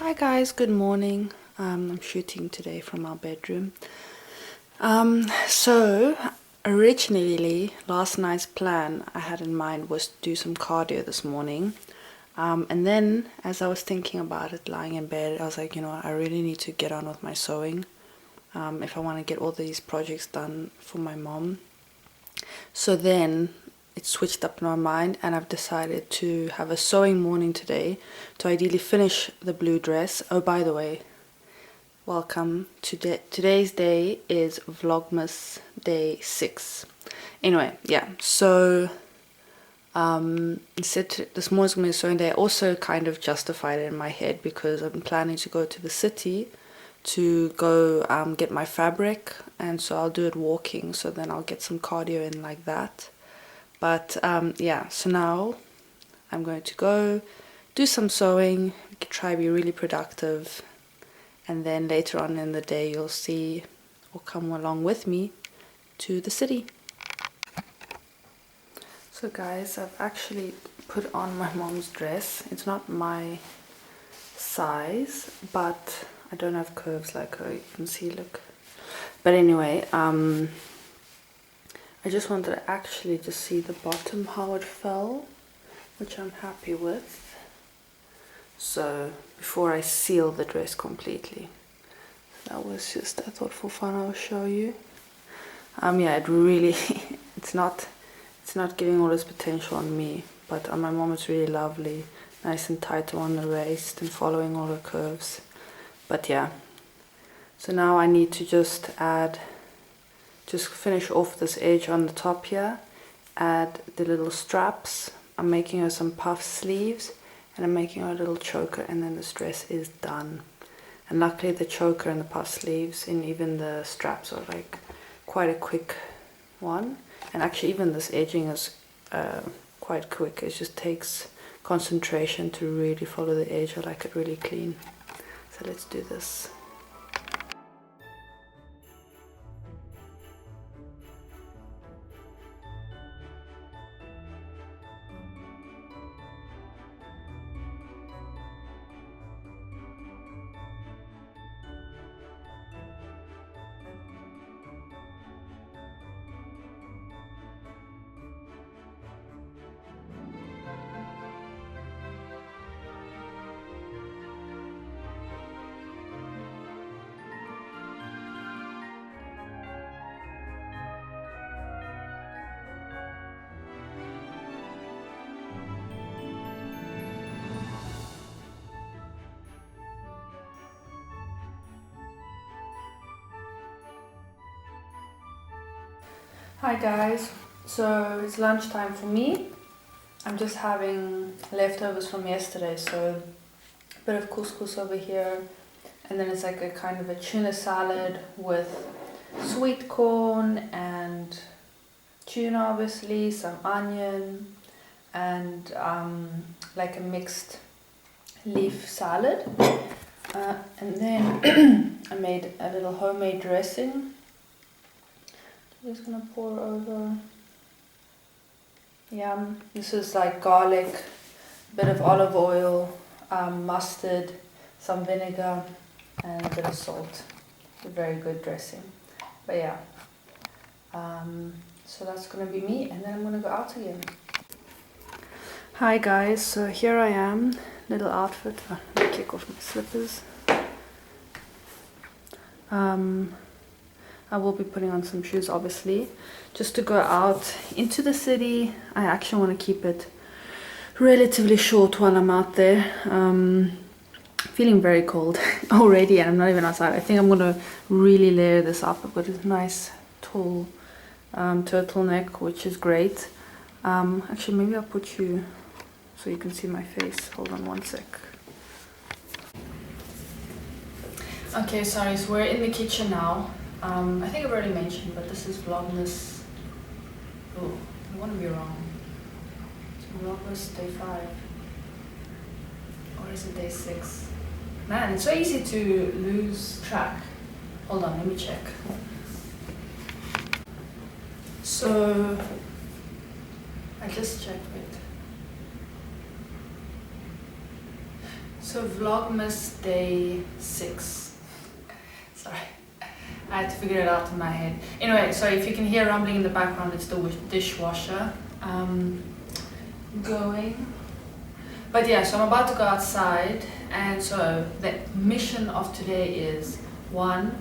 Hi guys, good morning. I'm shooting today from our bedroom. So originally last night's plan I had in mind was to do some cardio this morning. And then as I was thinking about it lying in bed, I was like, you know what, I really need to get on with my sewing if I want to get all these projects done for my mom. So then it switched up in my mind and I've decided to have a sewing morning today to ideally finish the blue dress. Oh, by the way, welcome. Today's day is Vlogmas Day 6. Anyway, yeah, so instead this morning's going to be a sewing day. I also kind of justified it in my head because I'm planning to go to the city to go get my fabric, and so I'll do it walking, so then I'll get some cardio in like that. But yeah, so now I'm going to go do some sewing, try to be really productive, and then later on in the day you'll see or come along with me to the city. So guys, I've actually put on my mom's dress. It's not my size, but I don't have curves like her, you can see, look. But anyway, I just wanted to actually just see the bottom, how it fell, which I'm happy with. So before I seal the dress completely, that was just, I thought for fun I'll show you. Yeah, it really, it's not giving all its potential on me, but on my mom it's really lovely, nice and tight on the waist and following all the curves. But yeah, so now I need to just finish off this edge on the top here, add the little straps. I'm making her some puff sleeves and I'm making her a little choker, and then this dress is done. And luckily the choker and the puff sleeves and even the straps are like quite a quick one, and actually even this edging is quite quick. It just takes concentration to really follow the edge. I like it really clean. So let's do this. Hi guys, so it's lunchtime for me. I'm just having leftovers from yesterday, so a bit of couscous over here, and then it's like a kind of a tuna salad with sweet corn and tuna, obviously, some onion, and like a mixed leaf salad. And then I made a little homemade dressing. I'm just gonna pour over. Yum. This is like garlic, a bit of olive oil, mustard, some vinegar, and a bit of salt. A very good dressing. But yeah, so that's gonna be me, and then I'm gonna go out again. Hi guys, so here I am, little outfit. Let me kick off my slippers. I will be putting on some shoes, obviously, just to go out into the city. I actually want to keep it relatively short while I'm out there. Feeling very cold already, and I'm not even outside. I think I'm going to really layer this up. I've got a nice tall turtleneck, which is great. Actually, maybe I'll put you so you can see my face. Hold on one sec. Okay, sorry, so we're in the kitchen now. I think I've already mentioned, but this is Vlogmas. Oh, I want to be wrong. It's Vlogmas Day 5. Or is it Day 6? Man, it's so easy to lose track. Hold on, let me check. So, I just checked it. So Vlogmas Day 6. Sorry, I had to figure it out in my head. Anyway, so if you can hear rumbling in the background, it's the dishwasher going. But yeah, so I'm about to go outside, and so the mission of today is 1,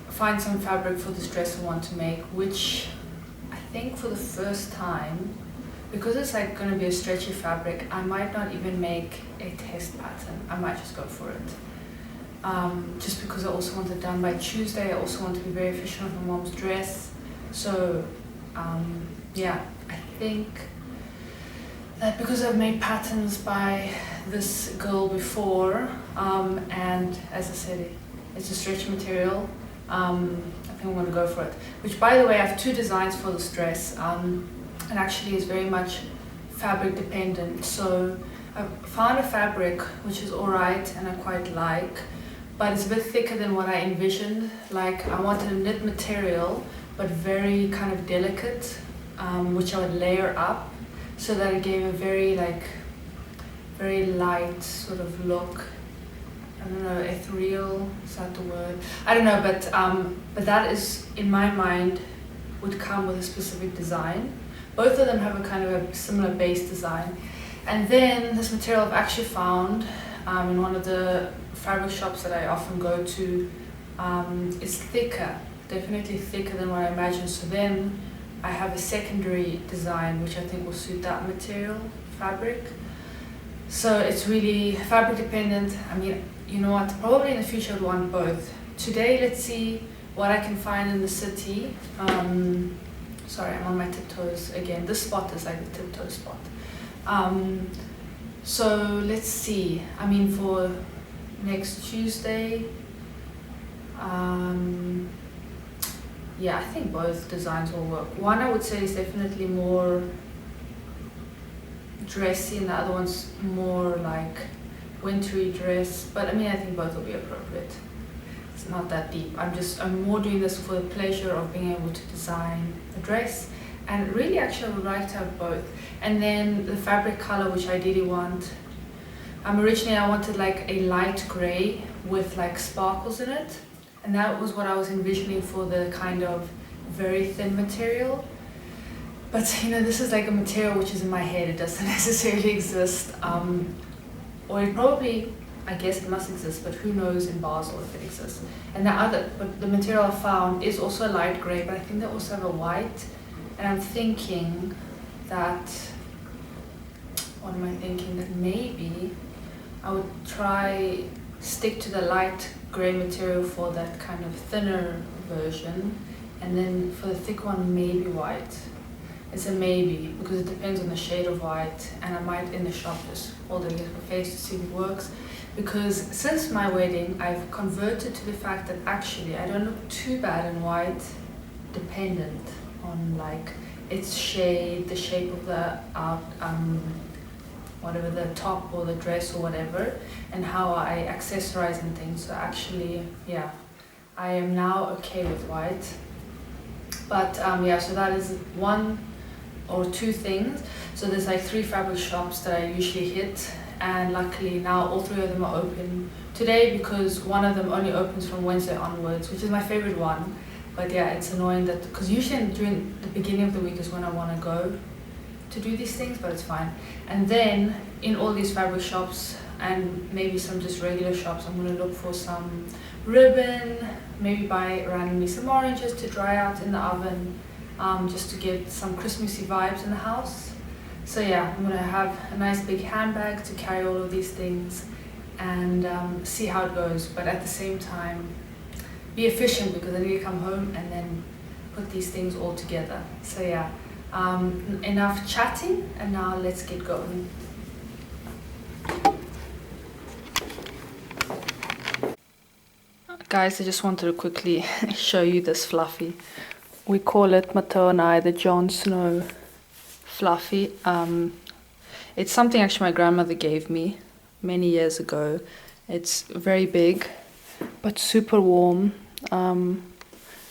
find some fabric for this dress I want to make, which I think for the first time, because it's like going to be a stretchy fabric, I might not even make a test pattern. I might just go for it. Just because I also want it done by Tuesday. I also want to be very efficient with my mom's dress. So yeah, I think that because I've made patterns by this girl before, and as I said, it's a stretchy material, I think I'm going to go for it. Which, by the way, I have 2 designs for this dress, and actually is very much fabric dependent. So I found a fabric which is alright and I quite like, but it's a bit thicker than what I envisioned. Like, I wanted a knit material, but very kind of delicate, which I would layer up, so that it gave a very light sort of look. I don't know, ethereal, is that the word? I don't know, but that is, in my mind, would come with a specific design. Both of them have a kind of a similar base design. And then this material I've actually found in one of the fabric shops that I often go to. It's thicker, definitely thicker than what I imagined. So then I have a secondary design which I think will suit that material, fabric. So it's really fabric dependent. I mean, you know what, probably in the future I'd want both. Today, let's see what I can find in the city. Sorry, I'm on my tiptoes again. This spot is like the tiptoe spot. So let's see. I mean, for next Tuesday, yeah, I think both designs will work. One I would say is definitely more dressy, and the other one's more like wintry dress. But I mean, I think both will be appropriate. It's not that deep. I'm more doing this for the pleasure of being able to design a dress, and really actually I would like to have both. And then the fabric color, which I ideally want, originally I wanted like a light gray with like sparkles in it, and that was what I was envisioning for the kind of very thin material. But you know, this is like a material which is in my head. It doesn't necessarily exist, or it probably, I guess it must exist, but who knows in Basel if it exists. And but the material I found is also a light grey, but I think they also have a white. And I'm thinking that, what am I thinking? That maybe I would stick to the light grey material for that kind of thinner version, and then for the thick one, maybe white. It's a maybe, because it depends on the shade of white, and I might in the shop just hold it against my face to see if it works. Because since my wedding, I've converted to the fact that actually I don't look too bad in white, dependent on like its shade, the shape of the whatever, the top or the dress or whatever, and how I accessorize and things. So actually, yeah, I am now okay with white. But yeah, so that is 1 or 2 things. So there's like 3 fabric shops that I usually hit, and luckily now all 3 of them are open today, because one of them only opens from Wednesday onwards, which is my favorite one. But yeah, it's annoying that, because usually during the beginning of the week is when I want to go to do these things, but it's fine. And then in all these fabric shops, and maybe some just regular shops, I'm going to look for some ribbon, maybe buy randomly some oranges to dry out in the oven, just to get some Christmassy vibes in the house. So yeah, I'm going to have a nice big handbag to carry all of these things, and see how it goes, but at the same time be efficient, because I need to come home and then put these things all together. So yeah, enough chatting, and now let's get going. Guys, I just wanted to quickly show you this fluffy. We call it, Matteo and I, the Jon Snow fluffy. It's something actually my grandmother gave me many years ago. It's very big, but super warm.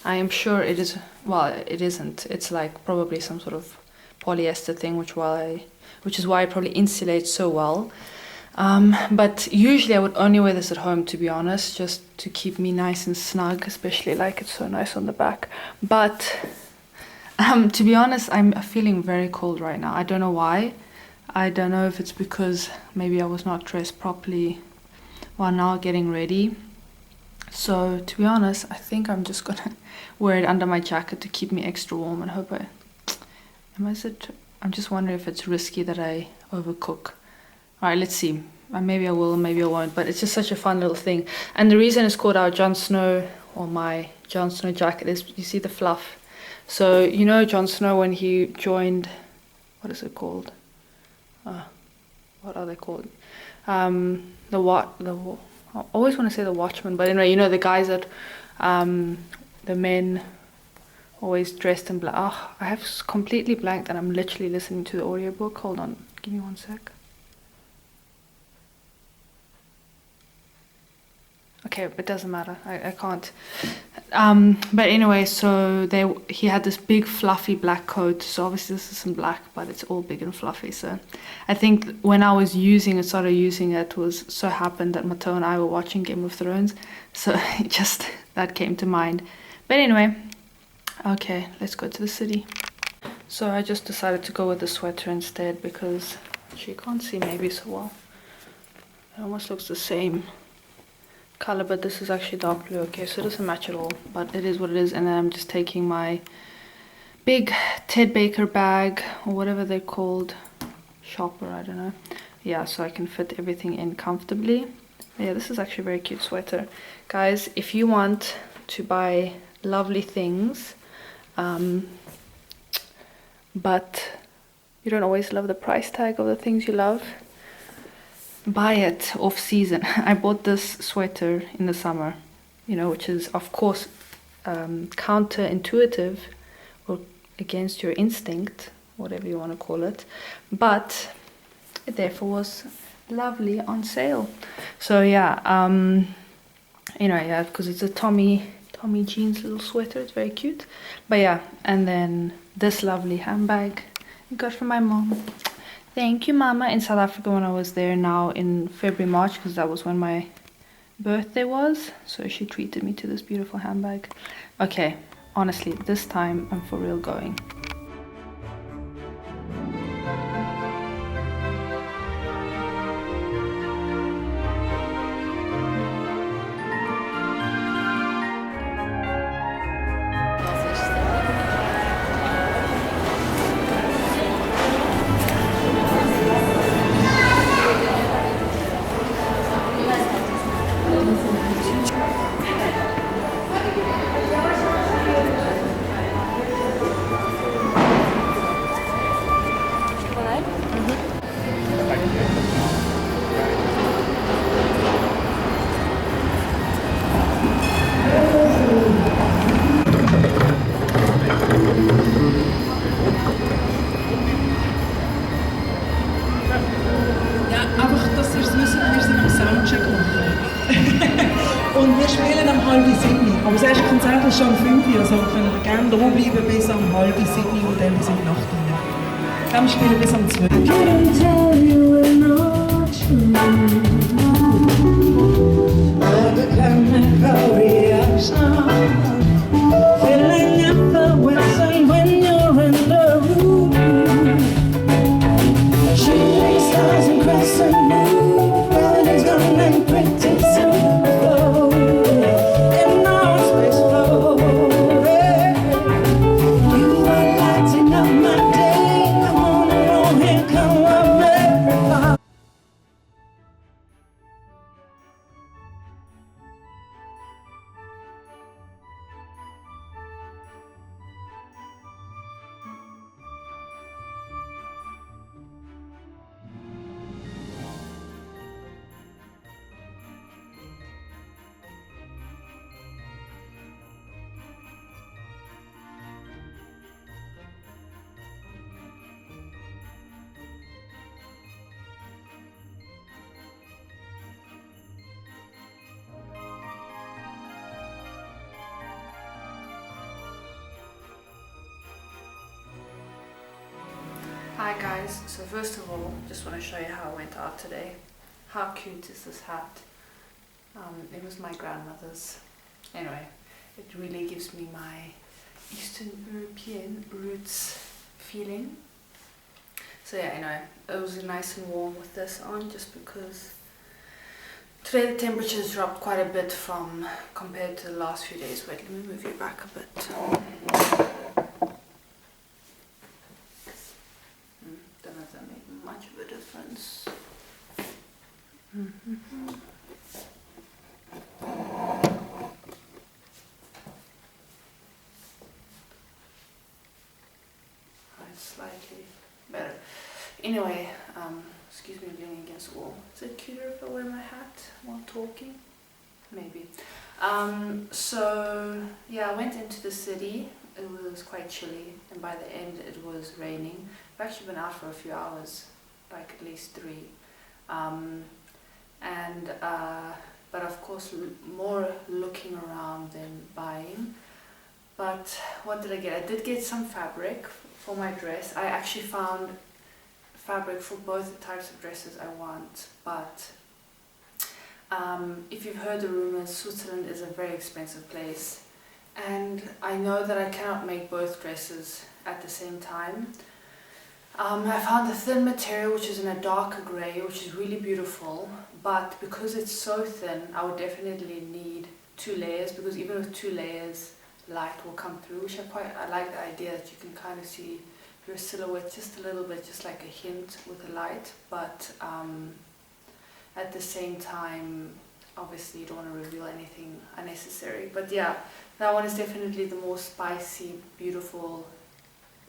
I am sure it is, well, it isn't. It's like probably some sort of polyester thing, which is why it probably insulates so well. But usually I would only wear this at home, to be honest, just to keep me nice and snug, especially like it's so nice on the back. But to be honest, I'm feeling very cold right now. I don't know why. I don't know if it's because maybe I was not dressed properly while now getting ready. So to be honest, I think I'm just gonna wear it under my jacket to keep me extra warm and hope I'm just wondering if it's risky that I overcook. All right, let's see. Maybe I will, maybe I won't, but it's just such a fun little thing. And the reason it's called our Jon Snow, or my Jon Snow jacket, is you see the fluff. So you know Jon Snow when he joined, what is it called? What are they called? I always want to say the Watchmen, but anyway, you know the guys that, the men always dressed in black. Oh, I have completely blanked and I'm literally listening to the audiobook. Hold on, give me one sec. Okay, it doesn't matter. I can't. But anyway, so he had this big fluffy black coat. So obviously this isn't black, but it's all big and fluffy. So I think when I was started using it, was so happened that Matteo and I were watching Game of Thrones. So just that came to mind. But anyway, okay, let's go to the city. So I just decided to go with the sweater instead because she can't see maybe so well. It almost looks the same color, but this is actually dark blue. Okay, so it doesn't match at all, but it is what it is. And then I'm just taking my big Ted Baker bag, or whatever they're called, shopper, I don't know. Yeah, so I can fit everything in comfortably. Yeah, this is actually a very cute sweater. Guys, if you want to buy lovely things, but you don't always love the price tag of the things you love, buy it off season. I bought this sweater in the summer, you know, which is of course counterintuitive or against your instinct, whatever you want to call it, but it therefore was lovely on sale. So yeah, you know, yeah, because it's a Tommy jeans little sweater, it's very cute. But yeah, and then this lovely handbag I got from my mom. Thank you, Mama. In South Africa when I was there now in February, March, because that was when my birthday was. So she treated me to this beautiful handbag. Okay, honestly, this time I'm for real going. Und wir spielen am 6:30. Aber das erste Konzert ist schon um 5 Uhr, also können wir gerne dranbleiben bis am 6:30 und dann bis in die Nacht rein. Dann spielen wir bis um 12. Feeling effervescent when you're in the room. Shooting stars and crescent moon. Melodies gone and pretty soon. Flow in our space flow. You are lighting up my day. Come on along here, come America. Hi guys, so first of all, just want to show you how I went out today. How cute is this hat? It was my grandmother's. Anyway, it really gives me my Eastern European roots feeling. So yeah, anyway, it was nice and warm with this on, just because today the temperatures dropped quite a bit from compared to the last few days. Wait, let me move you back a bit. Don't know if that made much of a difference. Slightly better. Anyway, excuse me, leaning against the wall. Is it cuter if I wear my hat while talking? Maybe. So yeah, I went into the city. It was quite chilly, and by the end it was raining. I've actually been out for a few hours, like at least 3. But of course more looking around than buying. But what did I get? I did get some fabric for my dress. I actually found fabric for both the types of dresses I want, but if you've heard the rumors, Switzerland is a very expensive place, and I know that I cannot make both dresses at the same time. I found a thin material which is in a darker grey, which is really beautiful, but because it's so thin, I would definitely need 2 layers, because even with 2 layers, light will come through, which I like the idea that you can kind of see your silhouette just a little bit, just like a hint with the light, but at the same time, obviously you don't want to reveal anything unnecessary. But yeah, that one is definitely the more spicy, beautiful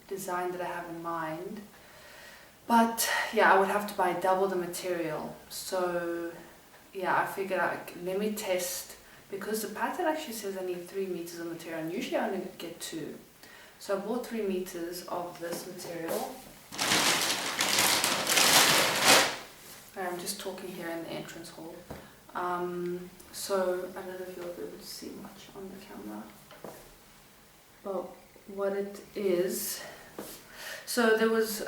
design that I have in mind. But yeah, I would have to buy double the material. So yeah, I figured out, let me test, because the pattern actually says I need 3 meters of material, and usually I only get 2. So I bought 3 meters of this material. I'm just talking here in the entrance hall. So I don't know if you'll be able to see much on the camera. But what it is, so there was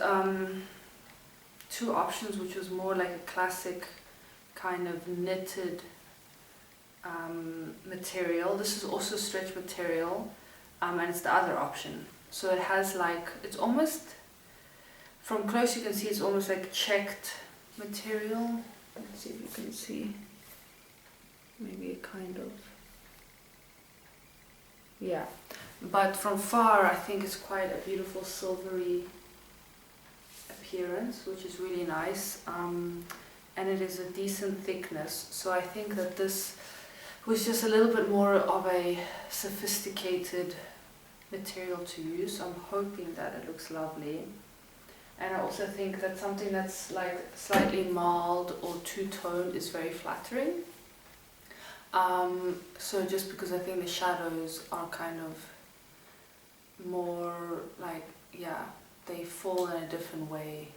2 options, which was more like a classic kind of knitted material. This is also stretch material, and it's the other option. So it has like, it's almost, from close you can see it's almost like checked material. Let's see if you can see, maybe a kind of, yeah, but from far I think it's quite a beautiful silvery appearance, which is really nice, and it is a decent thickness. So I think that this was just a little bit more of a sophisticated material to use. So I'm hoping that it looks lovely. And I also think that something that's like slightly mild or two-tone is very flattering. So just because I think the shadows are kind of more like, yeah, they fall in a different way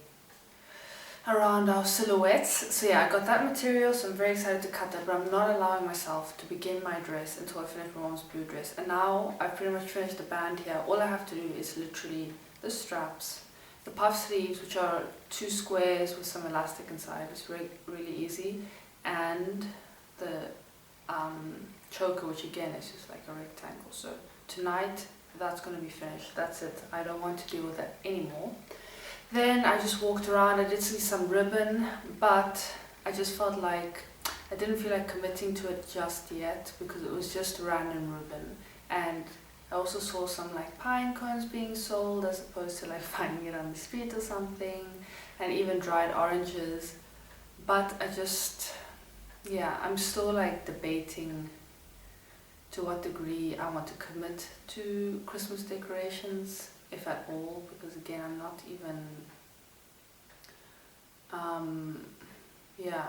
around our silhouettes. So yeah, I got that material, so I'm very excited to cut that, but I'm not allowing myself to begin my dress until I finish my mom's blue dress. And now I've pretty much finished the band here. All I have to do is literally the straps, the puff sleeves, which are 2 squares with some elastic inside. It's really easy. And the choker, which again is just like a rectangle. So tonight that's going to be finished. That's it. I don't want to deal with that anymore. Then I just walked around. I did see some ribbon, but I just felt like I didn't feel like committing to it just yet, because it was just random ribbon. And I also saw some like pine cones being sold, as opposed to like finding it on the street or something, and even dried oranges. But I just, yeah, I'm still like debating to what degree I want to commit to Christmas decorations, if at all, because again, I'm not even, yeah,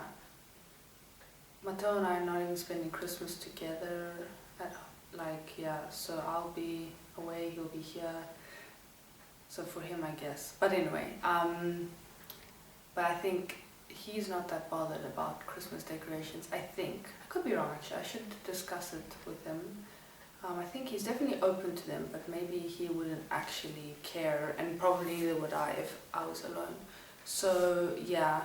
Matteo and I are not even spending Christmas together at, like, yeah, so I'll be away, he'll be here, so for him, I guess. But anyway, but I think he's not that bothered about Christmas decorations, I think. I could be wrong, actually. I should discuss it with him. I think he's definitely open to them, but maybe he wouldn't actually care, and probably neither would I if I was alone. So yeah,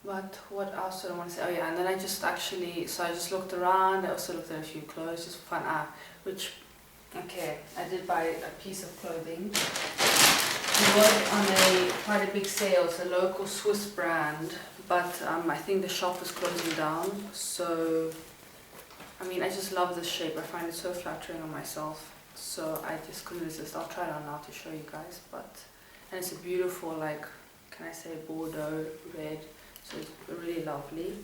But what else did I want to say? Oh yeah, and then I just actually, so I just looked around. I also looked at a few clothes just for fun. Which, okay, I did buy a piece of clothing. It was on quite a big sale. It's a local Swiss brand, but I think the shop is closing down. So, I mean, I just love this shape. I find it so flattering on myself. So I just couldn't resist. I'll try it on now to show you guys. And it's a beautiful, like, can I say, Bordeaux red. So it's really lovely.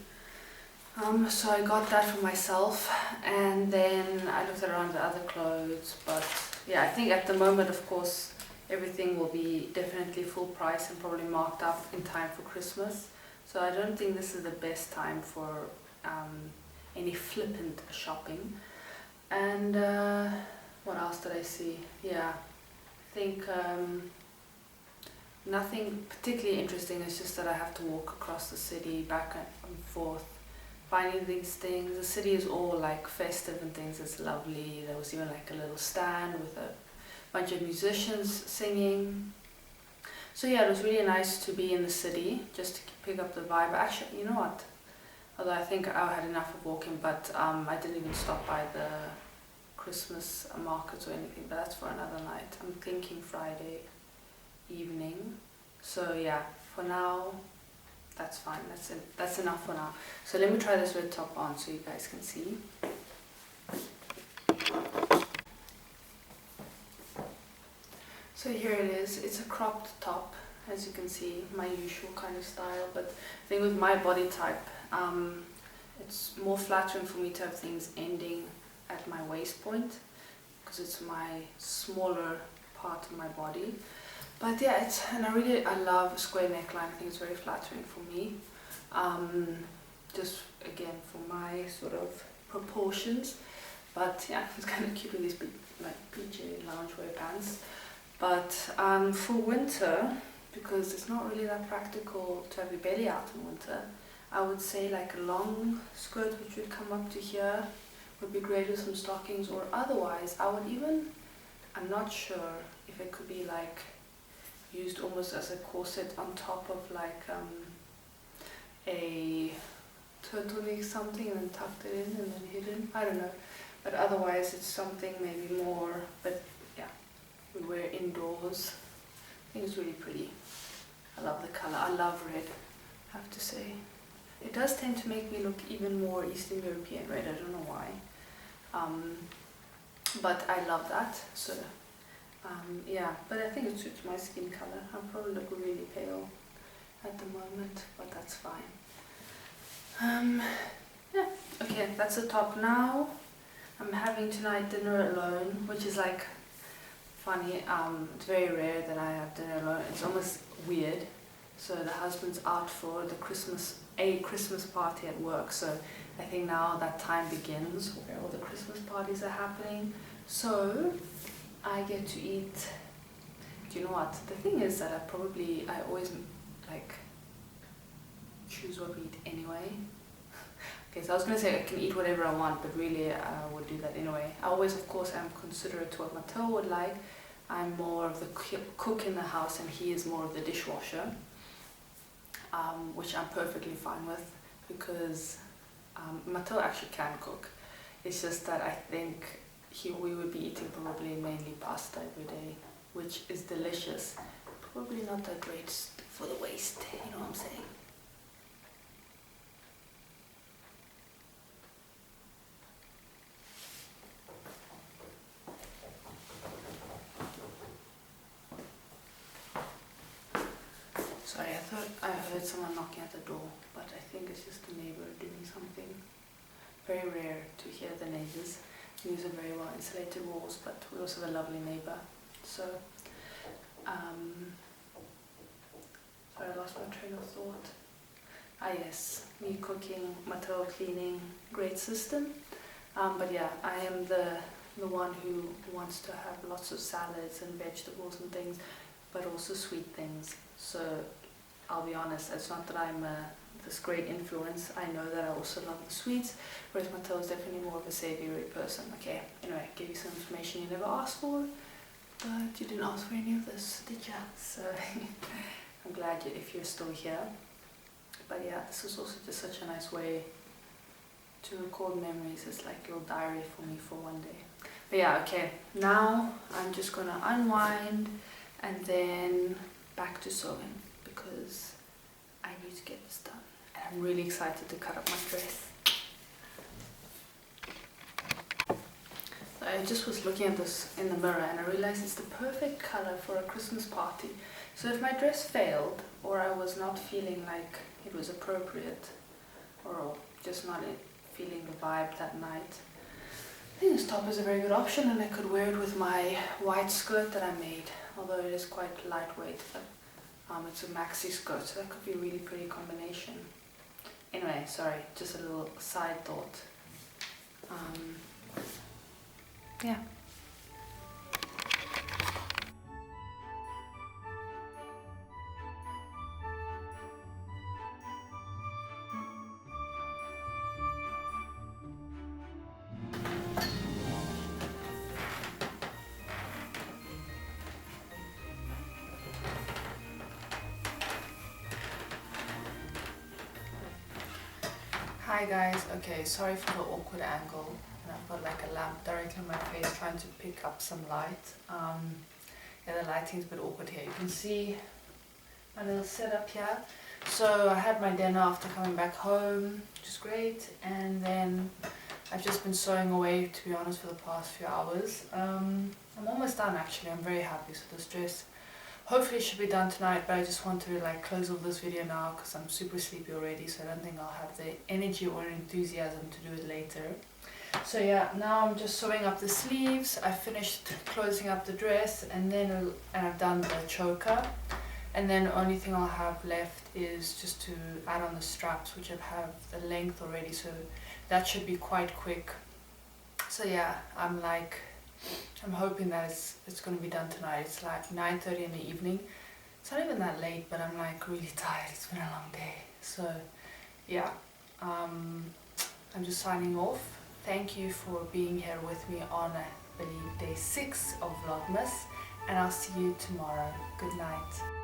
So I got that for myself, and then I looked around the other clothes. But yeah, I think at the moment, of course, everything will be definitely full price and probably marked up in time for Christmas. So I don't think this is the best time for any flippant shopping. And what else did I see? Yeah, I think nothing particularly interesting. It's just that I have to walk across the city back and forth, finding these things. The city is all like festive and things. It's lovely. There was even like a little stand with a bunch of musicians singing. So yeah, it was really nice to be in the city just to pick up the vibe. Actually, you know what? Although I think I had enough of walking, but I didn't even stop by the Christmas markets or anything. But that's for another night. I'm thinking Friday evening. So yeah, for now that's fine. That's enough for now. So let me try this red top on so you guys can see. So here it is. It's a cropped top, as you can see, my usual kind of style. But I think with my body type, it's more flattering for me to have things ending at my waist point because it's my smaller part of my body. But yeah, I love a square neckline. I think it's very flattering for me. Just again for my sort of proportions. But yeah, it's kind of cute with these like PJ loungewear pants. But for winter, because it's not really that practical to have your belly out in winter, I would say like a long skirt which would come up to here would be great with some stockings, or otherwise I would even, I'm not sure if it could be like used almost as a corset on top of like a turtleneck something and then tucked it in and then hidden. I don't know, but otherwise it's something maybe more, but yeah, we wear indoors. I think it's really pretty. I love the color. I love red, I have to say. It does tend to make me look even more Eastern European red. I don't know why, but I love that. So yeah, but I think it suits my skin color. I probably look really pale at the moment, but that's fine. Yeah, okay, that's the top now. I'm having tonight dinner alone, which is like funny. It's very rare that I have dinner alone. It's almost weird. So the husband's out for the Christmas party at work. So I think now that time begins where all the Christmas parties are happening. So I get to eat. Do you know what? The thing is that I always like choose what we eat anyway. Okay, so I was going to say I can eat whatever I want, but really I would do that anyway. I always, of course, am considerate to what Matteo would like. I'm more of the cook in the house and he is more of the dishwasher, which I'm perfectly fine with because Matteo actually can cook. It's just that I think we would be eating probably mainly pasta every day, which is delicious. Probably not that great for the waist, you know what I'm saying? Sorry, I thought I heard someone knocking at the door, but I think it's just the neighbor doing something. Very rare to hear the neighbors. These are very well insulated walls, but we also have a lovely neighbor. So, sorry, I lost my train of thought. Ah yes, me cooking, Matteo cleaning, great system. But yeah, I am the one who wants to have lots of salads and vegetables and things, but also sweet things. So I'll be honest, it's not that I'm this great influence. I know that I also love the sweets, whereas Matteo is definitely more of a savoury person. Okay, anyway, give you some information you never asked for, but you didn't ask for any of this, did ya? So I'm glad if you're still here. But yeah, this is also just such a nice way to record memories. It's like a little diary for me for one day. But yeah, okay, now I'm just gonna unwind and then back to sewing because I need to get this done. And I'm really excited to cut up my dress. I just was looking at this in the mirror and I realized it's the perfect color for a Christmas party. So if my dress failed or I was not feeling like it was appropriate or just not feeling the vibe that night, I think this top is a very good option, and I could wear it with my white skirt that I made, although it is quite lightweight, but it's a maxi skirt, so that could be a really pretty combination. Anyway, sorry, just a little side thought. Yeah. Hi guys, okay, sorry for the awkward angle, and I've got like a lamp directly on my face trying to pick up some light. Yeah, the lighting's a bit awkward here. You can see my little setup here. So I had my dinner after coming back home, which is great, and then I've just been sewing away, to be honest, for the past few hours. I'm almost done actually. I'm very happy. So this dress hopefully should be done tonight, but I just want to like close off this video now because I'm super sleepy already, so I don't think I'll have the energy or enthusiasm to do it later. So yeah, now I'm just sewing up the sleeves. I finished closing up the dress, and I've done the choker, and then the only thing I'll have left is just to add on the straps, which I have the length already, so that should be quite quick. So yeah, I'm hoping that it's going to be done tonight. It's like 9:30 in the evening. It's not even that late, but I'm like really tired. It's been a long day. So yeah, I'm just signing off. Thank you for being here with me on, I believe, day 6 of Vlogmas, and I'll see you tomorrow. Good night.